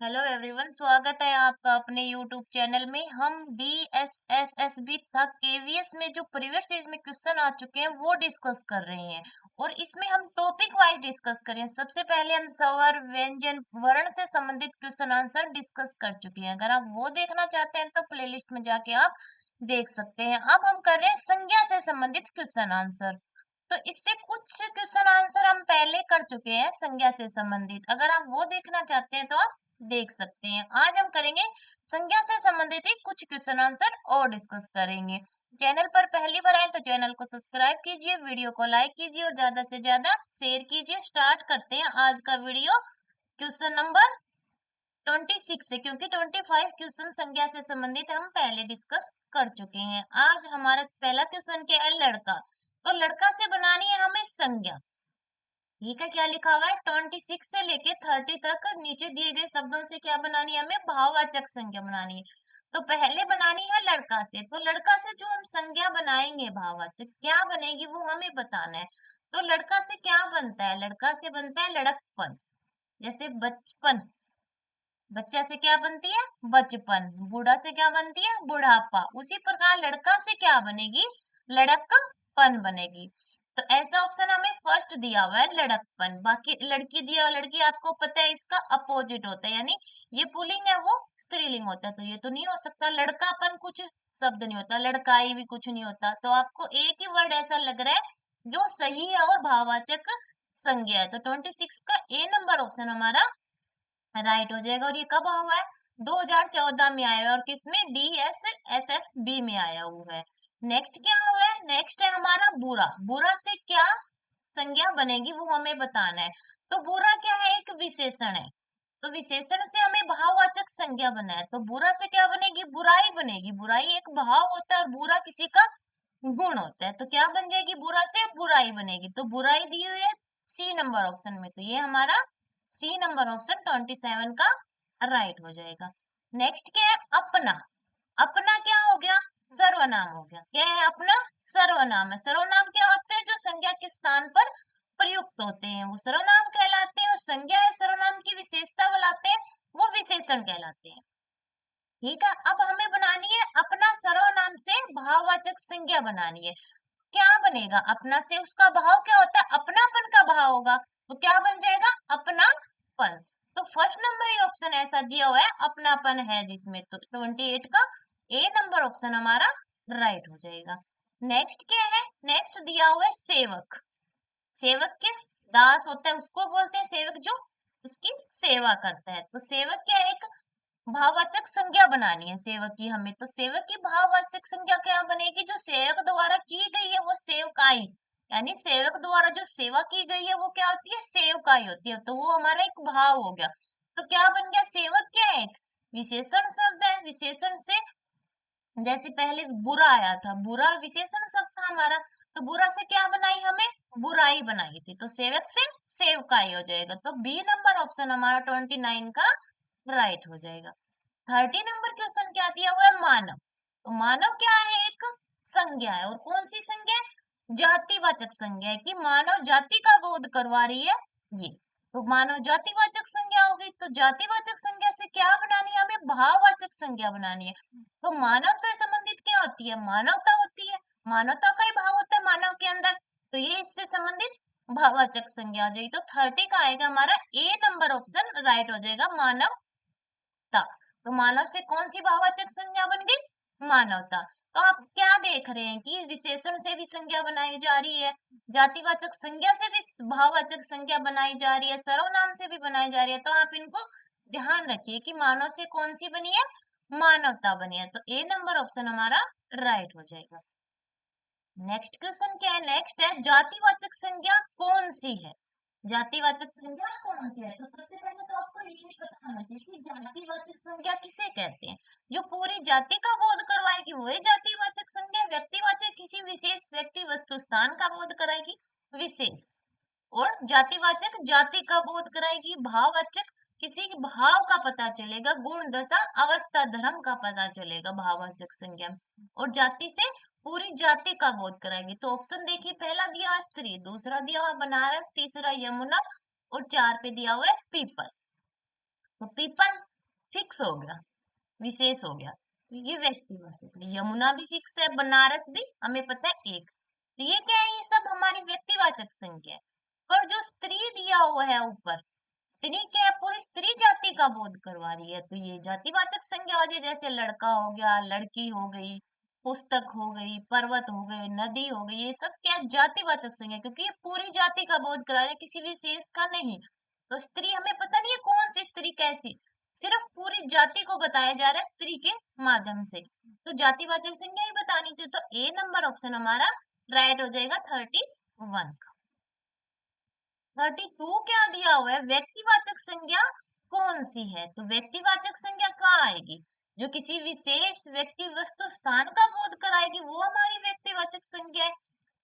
Hello everyone, स्वागत है आपका अपने यूट्यूब चैनल में। हम DSSSB तथा केवीएस में जो प्रीवियस सीरीज में क्वेश्चन आ चुके हैं वो डिस्कस कर रहे हैं और इसमें हम टॉपिक वाइज डिस्कस करें। सबसे पहले हम स्वर व्यंजन वर्ण से संबंधित क्वेश्चन आंसर डिस्कस कर चुके हैं। अगर आप वो देखना चाहते हैं तो प्लेलिस्ट में जाके आप देख सकते हैं। अब हम कर रहे हैं संज्ञा से संबंधित क्वेश्चन आंसर। तो इससे कुछ क्वेश्चन आंसर हम पहले कर चुके हैं संज्ञा से संबंधित। अगर आप वो देखना चाहते हैं तो आप देख सकते हैं। आज हम करेंगे संज्ञा से संबंधित ही कुछ क्वेश्चन आंसर और डिस्कस करेंगे। चैनल पर पहली बार आए तो चैनल को सब्सक्राइब कीजिए, वीडियो को लाइक कीजिए और ज्यादा से ज्यादा शेयर कीजिए। स्टार्ट करते हैं आज का वीडियो क्वेश्चन नंबर 26 से, क्योंकि 25 क्वेश्चन संज्ञा से संबंधित हम पहले डिस्कस कर चुके हैं। आज हमारा पहला क्वेश्चन क्या है, लड़का। तो लड़का से बनानी है हमें संज्ञा। ठीक है, क्या लिखा हुआ है 26 से लेके 30 तक नीचे दिए गए शब्दों से क्या बनानी है, हमें भाववाचक संज्ञा बनानी है। तो पहले बनानी है लड़का से। तो लड़का से जो हम संज्ञा बनाएंगे भाववाचक क्या बनेगी वो हमें बताना है। तो लड़का से क्या बनता है, लड़का से बनता है लड़कपन। जैसे बचपन, बच्चा से क्या बनती है बचपन, बूढ़ा से क्या बनती है बुढ़ापा। उसी प्रकार लड़का से क्या बनेगी, लड़कपन बनेगी। तो ऐसा ऑप्शन हमें फर्स्ट दिया हुआ है लड़कपन। बाकी लड़की दिया, लड़की आपको पता है इसका अपोजिट होता है, यानी ये पुल्लिंग है वो स्त्रीलिंग होता है, तो ये तो नहीं हो सकता। लड़कापन कुछ शब्द नहीं होता, लड़काई भी कुछ नहीं होता। तो आपको एक ही वर्ड ऐसा लग रहा है जो सही है और भाववाचक संज्ञा है। तो 26 का ए नंबर ऑप्शन हमारा राइट हो जाएगा। और ये कब हुआ है, 2014 में आया है और किसमें, DSSSB में आया हुआ है। नेक्स्ट क्या हुआ है, नेक्स्ट है हमारा बुरा। बुरा से क्या संज्ञा बनेगी वो हमें बताना है। तो बुरा क्या है, एक विशेषण है। तो विशेषण से हमें भाववाचक संज्ञा बना है। तो बुरा से क्या बनेगी, बुराई बनेगी। बुराई एक भाव होता है और बुरा किसी का गुण होता है। तो क्या बन जाएगी, बुरा से बुराई बनेगी। तो बुराई दी हुई है सी नंबर ऑप्शन में। तो ये हमारा सी नंबर ऑप्शन 27 का राइट हो जाएगा। नेक्स्ट क्या है, अपना। अपना क्या हो गया, सर्वनाम हो गया। क्या है अपना, सर्वनाम है। सर्वनाम क्या होते हैं, जो संज्ञा के स्थान पर प्रयुक्त होते हैं वो सर्वनाम कहलाते हैं। और संज्ञा है सर्वनाम की विशेषता बताते हैं वो विशेषण कहलाते हैं। ठीक है, अब हमें बनानी है अपना सर्वनाम से भाववाचक संज्ञा बनानी है। क्या बनेगा, अपना से उसका भाव क्या होता है, अपनापन का भाव होगा। तो क्या बन जाएगा, अपनापन। तो फर्स्ट नंबर ये ऑप्शन ऐसा दिया हुआ है अपनापन है जिसमें, तो 28 का ए नंबर ऑप्शन हमारा राइट हो जाएगा। नेक्स्ट क्या है, नेक्स्ट दिया हुआ है सेवक। सेवक के दास होता है उसको बोलते हैं सेवक, जो उसकी सेवा करता है। तो सेवक क्या है, एक भाववाचक संज्ञा बनानी है सेवक की हमें। तो सेवक की भाववाचक संज्ञा क्या बनेगी, जो सेवक द्वारा की गई है वो सेवकाई, यानी सेवक द्वारा जो सेवा की गई है वो क्या होती है, सेवकाई होती है। तो वो हमारा एक भाव हो गया। तो क्या बन गया, सेवक क्या है, एक विशेषण शब्द है। विशेषण से जैसे पहले बुरा आया था, बुरा विशेषण शब्द था हमारा। तो बुरा से क्या बनाई हमें, बुराई बनाई थी। तो सेवक से सेवकाई हो जाएगा। तो बी नंबर ऑप्शन हमारा 29 का राइट हो जाएगा। 30 नंबर क्वेश्चन क्या दिया हुआ है, मानव। तो मानव क्या है, एक संज्ञा है। और कौन सी संज्ञा है, जातिवाचक संज्ञा है कि मानव जाति का बोध करवा रही है ये। तो मानव जातिवाचक संज्ञा हो गई। तो जातिवाचक संज्ञा से क्या बनानी है, हमें भाववाचक संज्ञा बनानी है। तो मानव से संबंधित क्या होती है, मानवता होती है। मानवता का ही भाव होता है मानव के अंदर। तो ये इससे संबंधित भाववाचक संज्ञा हो जाएगी। तो 30 का आएगा हमारा ए नंबर ऑप्शन राइट हो जाएगा, मानव। तो मानव से कौन सी भाववाचक संज्ञा बन गई, मानवता। तो आप क्या देख रहे हैं कि विशेषण से भी संज्ञा बनाई जा रही है, जातिवाचक संज्ञा से भी भाववाचक संज्ञा बनाई जा रही है, सर्वनाम से भी बनाई जा रही है। तो आप इनको ध्यान रखिए कि मानव से कौन सी बनी है, मानवता बनी है। तो ए नंबर ऑप्शन हमारा राइट हो जाएगा। नेक्स्ट क्वेश्चन क्या है, नेक्स्ट है जातिवाचक संज्ञा कौन सी है। जातिवाचक संज्ञा कौन सी है, तो सबसे पहले तो आपको ये पता होना चाहिए कि जातिवाचक संज्ञा किसे कहते हैं। जो पूरी जाति का बोध करवाएगी वही जातिवाचक संज्ञा। व्यक्तिवाचक किसी विशेष व्यक्ति वस्तु स्थान का बोध कराएगी, विशेष। और जातिवाचक जाति का बोध कराएगी। भाववाचक किसी भाव का पता चलेगा, गुण दशा अवस्था धर्म का पता चलेगा भाववाचक संज्ञा। और जाति से पूरी जाति का बोध कराएगी। तो ऑप्शन देखिए, पहला दिया हुआ स्त्री, दूसरा दिया हुआ बनारस, तीसरा यमुना और 4 पे दिया हुआ है पीपल। तो पीपल फिक्स हो गया, विशेष हो गया। तो ये व्यक्तिवाचक है। यमुना भी फिक्स है, बनारस भी हमें पता है एक। तो ये क्या है, ये सब हमारी व्यक्तिवाचक संज्ञा है। पर जो स्त्री दिया हुआ है ऊपर, स्त्री क्या है, पूरी स्त्री जाति का बोध करवा रही है, तो ये जातिवाचक संज्ञा हो जाए। जैसे लड़का हो गया, लड़की हो गई, पुस्तक हो गई, पर्वत हो गए, नदी हो गई, ये सब क्या है, जातिवाचक संज्ञा, क्योंकि ये पूरी जाति का बोध करा रहे हैं, किसी विशेष का नहीं। तो स्त्री हमें पता नहीं है कौन सी स्त्री कैसी, सिर्फ पूरी जाति को बताया जा रहा है स्त्री के माध्यम से। तो जातिवाचक संज्ञा ही बतानी थी, तो ए नंबर ऑप्शन हमारा राइट हो जाएगा 31 का। 32 क्या दिया हुआ है, व्यक्तिवाचक संज्ञा कौन सी है। तो व्यक्तिवाचक संज्ञा कहाँ आएगी, जो किसी विशेष व्यक्ति वस्तु स्थान का बोध कराएगी, वो हमारी व्यक्तिवाचक संज्ञा है।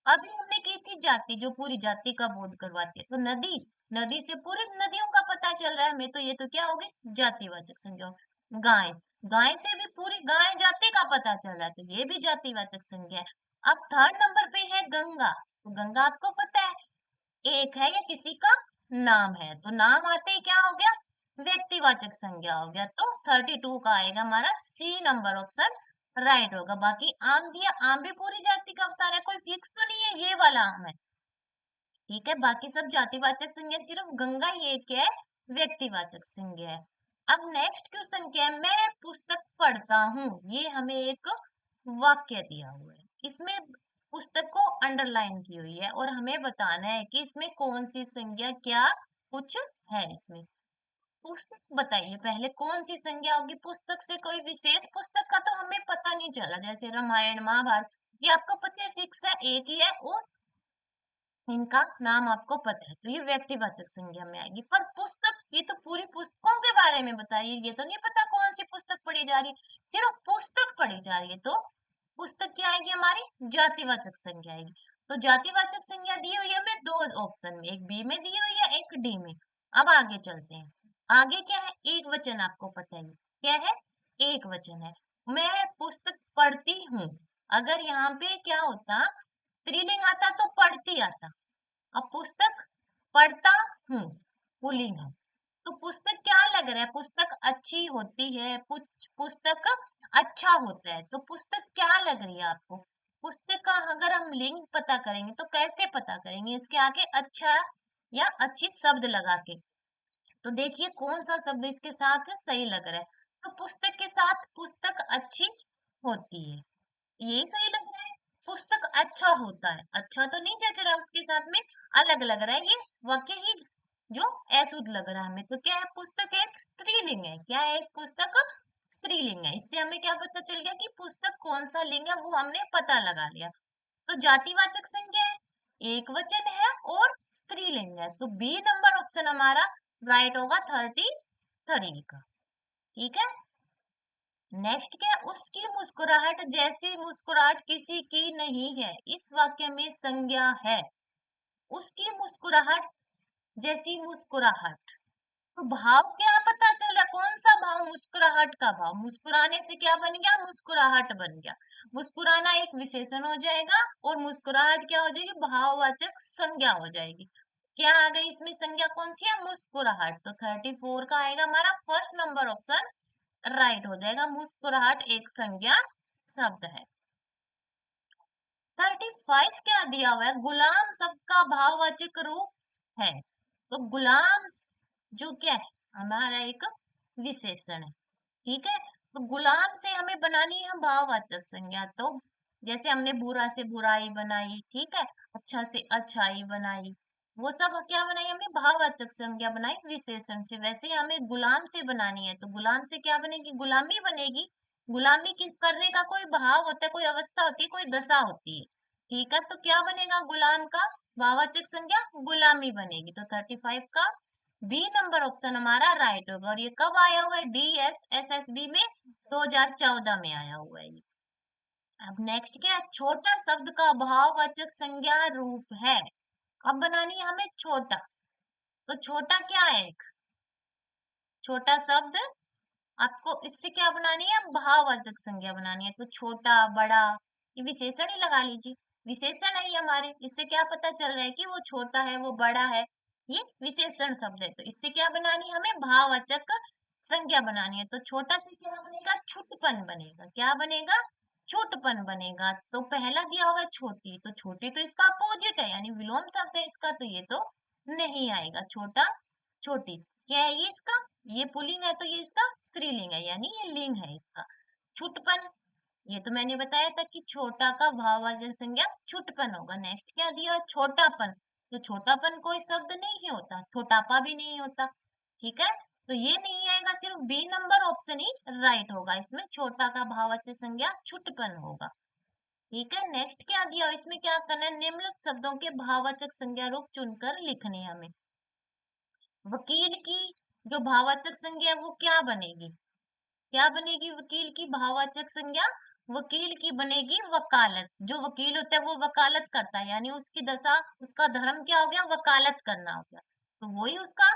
अभी हमने की थी जाति, जो पूरी जाति का बोध करवाती है। तो नदी, नदी से पूरी नदियों का पता चल रहा है हमें, तो ये तो क्या होगी, जातिवाचक संज्ञा। गाय, गाय से भी पूरी गाय जाति का पता चल रहा है, तो ये भी जातिवाचक संज्ञा है। अब थर्ड नंबर पे है गंगा। तो गंगा आपको पता है एक है या किसी का नाम है, तो नाम आते ही क्या हो गया, व्यक्तिवाचक संज्ञा हो गया। तो 32 का आएगा हमारा सी नंबर ऑप्शन राइट होगा। बाकी आम दिया, आम भी पूरी जाति का बता रहा है, कोई फिक्स तो नहीं है ये वाला आम है, ठीक है। बाकी सब जातिवाचक संज्ञा, सिर्फ गंगा ही एक है व्यक्तिवाचक संज्ञा है। अब नेक्स्ट क्वेश्चन क्या है, मैं पुस्तक पढ़ता हूँ, ये हमें एक वाक्य दिया हुआ है, इसमें पुस्तक को अंडरलाइन की हुई है और हमें बताना है कि इसमें कौन सी संज्ञा क्या कुछ है इसमें। पुस्तक बताइए पहले कौन सी संज्ञा होगी पुस्तक से, कोई विशेष पुस्तक का तो हमें पता नहीं चला, जैसे रामायण महाभारत, ये आपको पता है फिक्स है, एक ही है और इनका नाम आपको पता है, तो ये व्यक्तिवाचक संज्ञा में आएगी। पर पुस्तक, ये तो पूरी पुस्तकों के बारे में बताइए, ये तो नहीं पता कौन सी पुस्तक पढ़ी जा रही है, सिर्फ पुस्तक पढ़ी जा रही है, तो पुस्तक क्या आएगी हमारी, जातिवाचक संज्ञा आएगी। तो जातिवाचक संज्ञा दी हुई है हमें दो ऑप्शन में, एक बी में दी हुई है, एक डी में। अब आगे चलते हैं, आगे क्या है, एक वचन आपको पता है क्या है, एक वचन है। मैं पुस्तक पढ़ती हूँ, अगर यहाँ पे क्या होता, स्त्रीलिंग आता तो पढ़ती आता, अब पुस्तक पढ़ता हूँ पुल्लिंग है, तो पुस्तक क्या लग रहा है, पुस्तक अच्छी होती है, पुस्तक अच्छा होता है, तो पुस्तक क्या लग रही है आपको, पुस्तक का अगर हम लिंग पता करेंगे तो कैसे पता करेंगे, इसके आगे अच्छा या अच्छी शब्द लगा के। तो देखिए कौन सा शब्द इसके साथ सही लग रहा है, तो पुस्तक के साथ पुस्तक अच्छी होती है, यही सही लग रहा है। पुस्तक अच्छा होता है, अच्छा तो नहीं जच रहा, उसके साथ में अलग लग रहा है, ये वाक्य ही जो अशुद्ध लग रहा है हमें। तो क्या है, पुस्तक एक स्त्रीलिंग है, क्या है, एक पुस्तक स्त्रीलिंग है। इससे हमें क्या पता चल गया कि पुस्तक कौन सा लिंग है, वो हमने पता लगा लिया। तो जातिवाचक संज्ञा है, एक वचन है और स्त्रीलिंग है, तो बी नंबर ऑप्शन हमारा राइट होगा 33 का, ठीक है। नेक्स्ट क्या है, उसकी मुस्कुराहट जैसी मुस्कुराहट किसी की नहीं है, इस वाक्य में संज्ञा है, उसकी मुस्कुराहट जैसी मुस्कुराहट। तो भाव क्या पता चला, कौन सा भाव, मुस्कुराहट का भाव, मुस्कुराने से क्या बन गया, मुस्कुराहट बन गया, मुस्कुराना एक विशेषण हो जाएगा और मुस्कुराहट क्या हो जाएगी, भाववाचक संज्ञा हो जाएगी। क्या आ गई इसमें संज्ञा, कौन सी है, मुस्कुराहट। तो 34 का आएगा हमारा फर्स्ट नंबर ऑप्शन राइट हो जाएगा, मुस्कुराहट एक संज्ञा शब्द है। 35 क्या दिया हुआ है, गुलाम शब्द का भाववाचक रूप है, तो गुलाम जो क्या है, हमारा एक विशेषण है, ठीक है। तो गुलाम से हमें बनानी है भाववाचक संज्ञा, तो जैसे हमने बुरा से बुराई बनाई, ठीक है, अच्छा से अच्छाई बनाई, वो सब क्या बनाई हमने, भाववाचक संज्ञा बनाई विशेषण से, वैसे ही हमें गुलाम से बनानी है, तो गुलाम से क्या बनेगी, गुलामी बनेगी। गुलामी की करने का कोई भाव होता है, कोई अवस्था होती है, कोई दशा होती है, ठीक है। तो क्या बनेगा गुलाम का भाववाचक संज्ञा, गुलामी बनेगी। तो 35 का बी नंबर ऑप्शन हमारा राइट होगा। और ये कब आया हुआ है, DSSSB में 2014 में आया हुआ है ये। अब नेक्स्ट क्या है, छोटा शब्द का भाववाचक संज्ञा रूप है, अब बनानी है हमें छोटा, तो छोटा क्या है, एक छोटा शब्द, आपको इससे क्या बनानी है, भाववाचक संज्ञा बनानी है, तो छोटा बड़ा ये विशेषण ही लगा लीजिए, विशेषण है ये हमारे, इससे क्या पता चल रहा है कि वो छोटा है वो बड़ा है, ये विशेषण शब्द है, तो इससे क्या बनानी है हमें, भाववाचक संज्ञा बनानी है। तो छोटा से क्या बनेगा, छुटपन बनेगा। क्या बनेगा, छुटपन बनेगा। तो पहला दिया हुआ है छोटी, तो छोटी तो इसका अपोजिट है, यानी विलोम शब्द है इसका, तो ये तो नहीं आएगा। छोटा छोटी क्या है ये इसका, ये पुल्लिंग है तो ये इसका स्त्रीलिंग है, यानी ये लिंग है इसका। छुटपन, ये तो मैंने बताया था कि छोटा का भाववाचक संज्ञा छुटपन होगा। नेक्स्ट क्या दिया है, छोटापन। तो छोटापन कोई शब्द नहीं होता, छोटापा भी नहीं होता। ठीक है, तो ये नहीं आएगा, सिर्फ बी नंबर ऑप्शन ही राइट होगा। इसमें छोटा का भाववाचक संज्ञा छुटपन होगा। ठीक है, नेक्स्ट क्या दिया है, इसमें क्या करना है, निम्नलिखित शब्दों के भाववाचक संज्ञा रूप चुनकर लिखने हैं हमें। वकील की जो भाववाचक संज्ञा है वो क्या बनेगी, क्या बनेगी वकील की भाववाचक संज्ञा, वकील की बनेगी वकालत। जो वकील होता है वो वकालत करता है, यानी उसकी दशा, उसका धर्म क्या हो गया, वकालत करना हो गया, तो वही उसका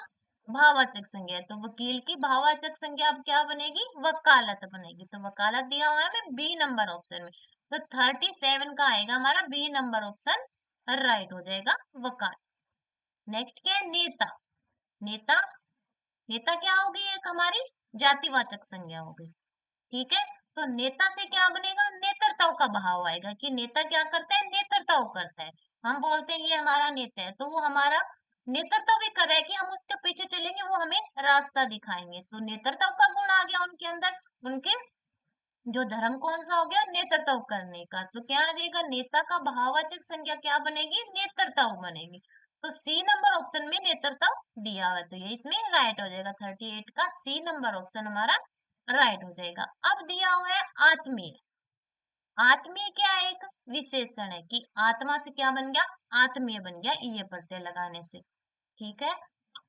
भाववाचक संज्ञा है। तो वकील की भाववाचक संज्ञा अब क्या बनेगी, वकालत बनेगी। तो वकालत दिया हुआ है हमें बी नंबर ऑप्शन में, तो 37 का आएगा हमारा बी नंबर ऑप्शन राइट हो जाएगा, वकाल। नेक्स्ट क्या है, नेता। नेता, नेता क्या होगी, एक हमारी जातिवाचक संज्ञा होगी। ठीक है, तो नेता से क्या बनेगा, नेतृत्व का भाव आएगा, कि नेता क्या करता है, नेतृत्व करता है। हम बोलते हैं ये हमारा नेता है, तो वो हमारा नेतृत्व भी कर रहा है, कि हम उसके पीछे चलेंगे वो हमें रास्ता दिखाएंगे। तो नेतृत्व का गुण आ गया उनके अंदर, उनके जो धर्म कौन सा हो गया, नेतृत्व करने का। तो क्या आ जाएगा, नेता का भाववाचक संज्ञा क्या बनेगी, नेतृत्व बनेगी। तो सी नंबर ऑप्शन में नेतृत्व दिया हुआ है, तो ये इसमें राइट हो जाएगा। 38 का सी नंबर ऑप्शन हमारा राइट हो जाएगा। अब दिया हुआ है आत्मीय। आत्मीय क्या है, एक विशेषण है, कि आत्मा से क्या बन गया, आत्मीय बन गया, ये प्रत्यय लगाने से। ठीक है,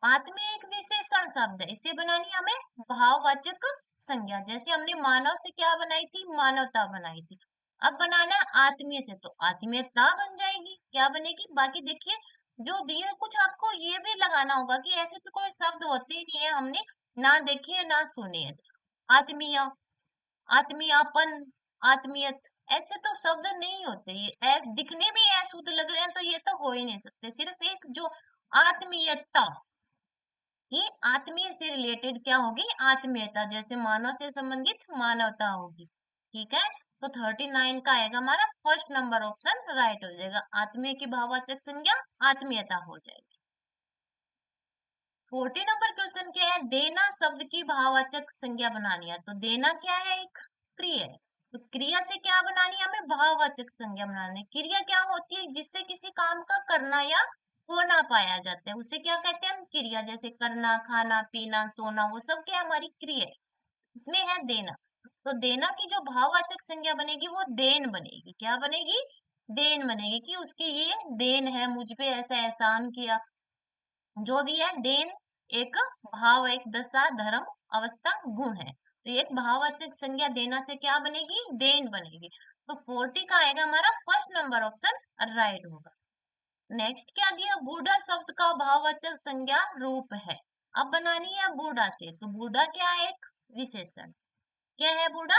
आत्मीय एक विशेषण शब्द है, इसे बनानी है हमें भाववाचक संज्ञा। जैसे हमने मानव से क्या बनाई थी, मानवता बनाई थी। अब बनाना है आत्मीय से, तो आत्मीयता बन जाएगी, क्या बनेगी। बाकी देखिए, जो दिए कुछ आपको ये भी लगाना होगा, कि ऐसे तो कोई शब्द होते ही नहीं है, हमने ना देखे है ना सुने है। आत्मीय, आत्मीयापन, आत्मीयत, ऐसे तो शब्द नहीं होते। ये दिखने में अशुद्ध लग रहे हैं, तो ये तो हो ही नहीं सकते। सिर्फ एक जो आत्मीयता, ये आत्मीय से रिलेटेड क्या होगी, आत्मीयता, जैसे मानव से संबंधित मानवता होगी। ठीक है, तो 39 का आएगा हमारा फर्स्ट नंबर ऑप्शन राइट हो जाएगा। आत्मीय की भाववाचक संज्ञा आत्मीयता हो जाएगी। 40 नंबर क्वेश्चन क्या है, देना शब्द की भाववाचक संज्ञा बनानी है। तो देना क्या है, एक क्रिया है, तो क्रिया से क्या बनानी है, हमें भाववाचक संज्ञा बनानी है। क्रिया क्या होती है, जिससे किसी काम का करना या होना पाया जाता है, उसे क्या कहते हैं हम, क्रिया। जैसे करना, खाना, पीना, सोना, वो सब क्या है, हमारी क्रिया है। इसमें है देना, तो देना की जो भाववाचक संज्ञा बनेगी वो देन बनेगी। क्या बनेगी, देन बनेगी, कि उसकी ये देन है, मुझ पे ऐसा एहसान किया, जो भी है देन, एक भाव, एक दशा, धर्म, अवस्था, गुण है। तो एक भाववाचक संज्ञा देना से क्या बनेगी, देन बनेगी। तो 40 का आएगा हमारा फर्स्ट नंबर ऑप्शन राइट होगा। नेक्स्ट क्या दिया, बूढ़ा शब्द का भाववाचक संज्ञा रूप है। अब बनानी है बूढ़ा से, तो बूढ़ा क्या है, एक विशेषण। क्या है, बूढ़ा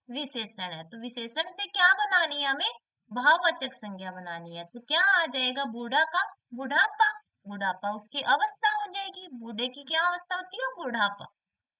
विशेषण है, तो विशेषण से क्या बनानी है हमें, भाववाचक संज्ञा बनानी है। तो क्या आ जाएगा, बूढ़ा का बुढ़ापा, बुढ़ापा उसकी अवस्था हो जाएगी। बूढ़े की क्या अवस्था होती है, बुढ़ापा।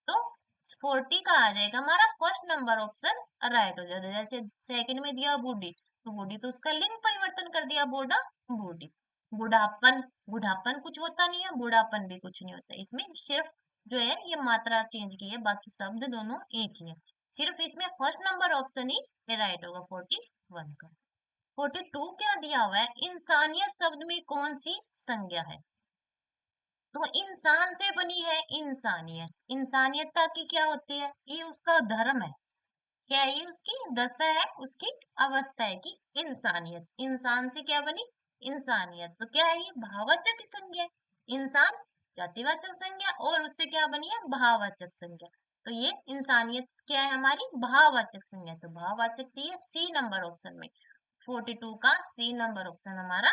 तो 40 का आ जाएगा हमारा फर्स्ट नंबर ऑप्शन राइट हो जाएगा। जैसे सेकंड में दिया बूढ़ी, तो बूढ़ी तो उसका लिंग परिवर्तन कर दिया, बूढ़ा बूढ़ी। बुढ़ापन, बुढ़ापन कुछ होता नहीं है, बुढ़ापन भी कुछ नहीं होता। इसमें सिर्फ जो है ये मात्रा चेंज की है, बाकी शब्द दोनों एक ही है। सिर्फ इसमें फर्स्ट नंबर ऑप्शन ही राइट होगा 41 का। 42 क्या दिया हुआ है, इंसानियत शब्द में कौन सी संज्ञा है। तो इंसान से बनी है इंसानियत। इंसानियतता की क्या होती है, ये उसका धर्म है, क्या है, ये उसकी दशा है, उसकी अवस्था है, कि इंसानियत, इंसान से क्या बनी, इंसानियत। तो क्या है, ये भाववाचक संज्ञा है। इंसान जातिवाचक संज्ञा, और उससे क्या बनी है, भाववाचक संज्ञा। तो ये इंसानियत क्या है, हमारी भाववाचक संज्ञा। तो भाववाचक थी ये सी नंबर ऑप्शन में, 42 का सी नंबर ऑप्शन हमारा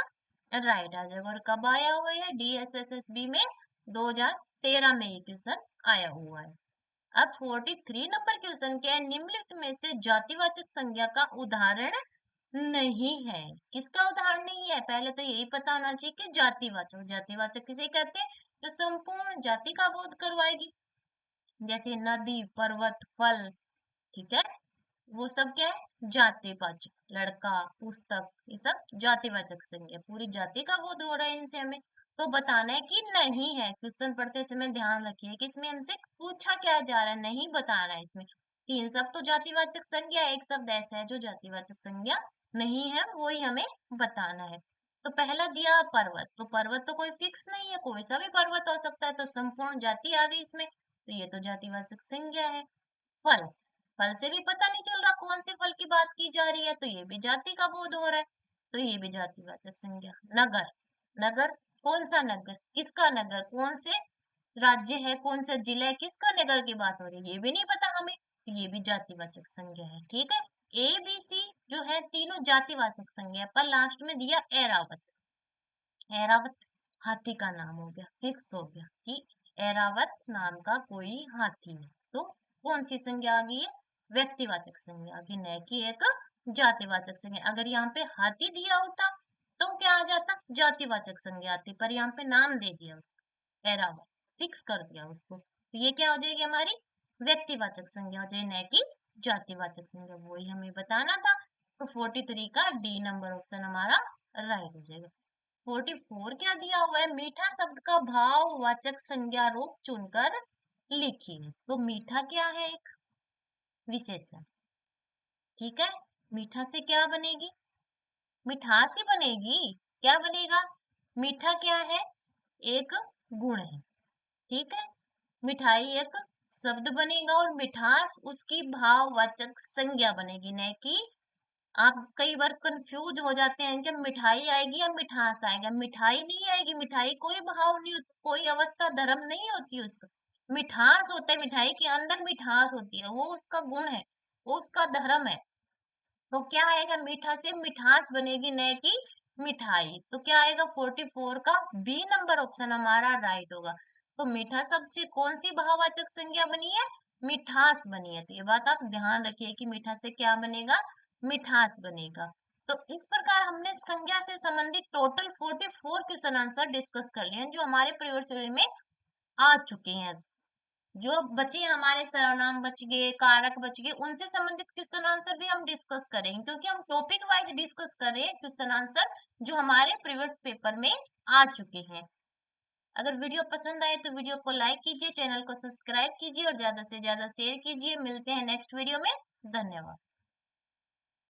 राइट आ जाएगा। और कब आया हुआ है, DSSSB में 2013 में ये क्वेश्चन आया हुआ है। अब 43 नंबर क्वेश्चन क्या है, निम्नलिखित में से जातिवाचक संज्ञा का उदाहरण नहीं है। किसका उदाहरण नहीं है, पहले तो यही पता होना चाहिए कि जातिवाचक, जातिवाचक किसे कहते हैं, जो संपूर्ण जाति का बोध करवाएगी। जैसे नदी, पर्वत, फल, ठीक है, वो सब क्या है, जातिवाचक। लड़का, पुस्तक, ये सब जातिवाचक संज्ञा, पूरी जाति का बोध हो रहा है इनसे हमें। तो बताना है कि नहीं है, क्वेश्चन पढ़ते समय ध्यान रखिए कि इसमें हमसे पूछा क्या जा रहा है, नहीं बताना है इसमें। तीन शब्द तो जातिवाचक संज्ञा है, एक शब्द ऐसा है जो जातिवाचक संज्ञा नहीं है, वो ही हमें बताना है। तो पहला दिया पर्वत, तो पर्वत तो कोई फिक्स नहीं है, कोई सा भी पर्वत हो सकता है, तो संपूर्ण जाति आ गई इसमें, तो ये तो जातिवाचक संज्ञा है। फल, फल से भी पता नहीं चल रहा कौन से फल की बात की जा रही है, तो ये भी जाति का बोध हो रहा है, तो ये भी जातिवाचक संज्ञा। नगर, नगर, कौन सा नगर, किसका नगर, कौन से राज्य है, कौन सा जिला है, किसका नगर की बात हो रही है, ये भी नहीं पता हमें, तो ये भी जातिवाचक संज्ञा है। ठीक है, ए बी सी जो है तीनों जातिवाचक संज्ञा है, पर लास्ट में दिया ऐरावत। ऐरावत हाथी का नाम हो गया, फिक्स हो गया कि ऐरावत नाम का कोई हाथी है, तो कौन सी संज्ञा आ गई है, व्यक्तिवाचक संज्ञा आ गई, न कि एक जातिवाचक संज्ञा। अगर यहाँ पे हाथी दिया होता तो क्या आ जाता, जातिवाचक संज्ञा आती, पर यहाँ पे नाम दे दिया उसको, ऐरावत फिक्स कर दिया उसको, तो ये क्या हो जाएगी हमारी व्यक्तिवाचक संज्ञा हो जाएगी, न कि जातिवाचक संज्ञा, वही हमें बताना था। तो 43 का डी नंबर ऑप्शन हमारा राइट हो जाएगा। 44 क्या दिया हुआ है, मीठा शब्द का भाववाचक संज्ञा रूप चुनकर लिखिए। तो मीठा क्या है, एक विशेषण, ठीक है, मीठा से क्या बनेगी, मिठास ही बनेगी, क्या बनेगा, मीठा क्या है, एक गुण है, ठीक है, मिठाई एक शब्द बनेगा और मिठास उसकी भाववाचक संज्ञा बनेगी, न कि आप कई बार कंफ्यूज हो जाते हैं कि मिठाई आएगी या मिठास आएगा, मिठाई नहीं आएगी, मिठाई कोई भाव नहीं होता, कोई अवस्था धर्म नहीं होती है उसका, मिठास होता है, मिठाई के अंदर मिठास होती है, वो उसका गुण है, वो उसका धर्म है। तो क्या आएगा, मीठा से मिठास बनेगी, न कि मिठाई, तो क्या आएगा 44 का बी नंबर ऑप्शन हमारा राइट होगा। तो मीठा शब्द से कौन सी भाववाचक संज्ञा बनी है, मिठास बनी है, तो ये बात आप ध्यान रखिए कि मीठा से क्या बनेगा, मिठास बनेगा। तो इस प्रकार हमने संज्ञा से संबंधित टोटल 44 क्वेश्चन आंसर डिस्कस कर लिए हैं, जो हमारे प्रीवियस ईयर में आ चुके हैं। जो बचे हमारे सर्वनाम बच गए, कारक बच गए, उनसे संबंधित क्वेश्चन आंसर भी हम डिस्कस करेंगे, क्योंकि हम टॉपिक वाइज डिस्कस कर रहे हैं क्वेश्चन आंसर जो हमारे प्रीवियस पेपर में आ चुके हैं। अगर वीडियो पसंद आए तो वीडियो को लाइक कीजिए, चैनल को सब्सक्राइब कीजिए और ज्यादा से ज्यादा शेयर कीजिए। मिलते हैं नेक्स्ट वीडियो में। धन्यवाद।